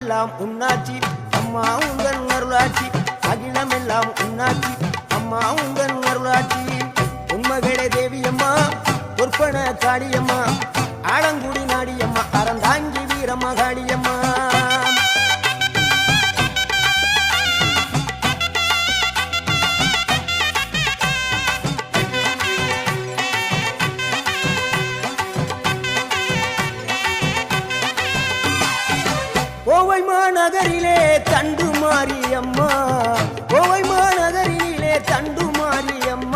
எல்லாம் உன்னாட்சி அம்மா உங்கள் அருளாட்சி அகிலம் எல்லாம் உன்னாட்சி அம்மா உங்கள் அருளாட்சி உண்மகளே தேவியம்மா பொற்பன காளியம்மா ஆலங்குடி நாடியம்மா அறந்தாங்கி வீரம்மா காளியம்மா கோவை மாநகரிலே தண்டு மாரியம்மா கோவை மாநகரிலே தண்டு மாரியம்மா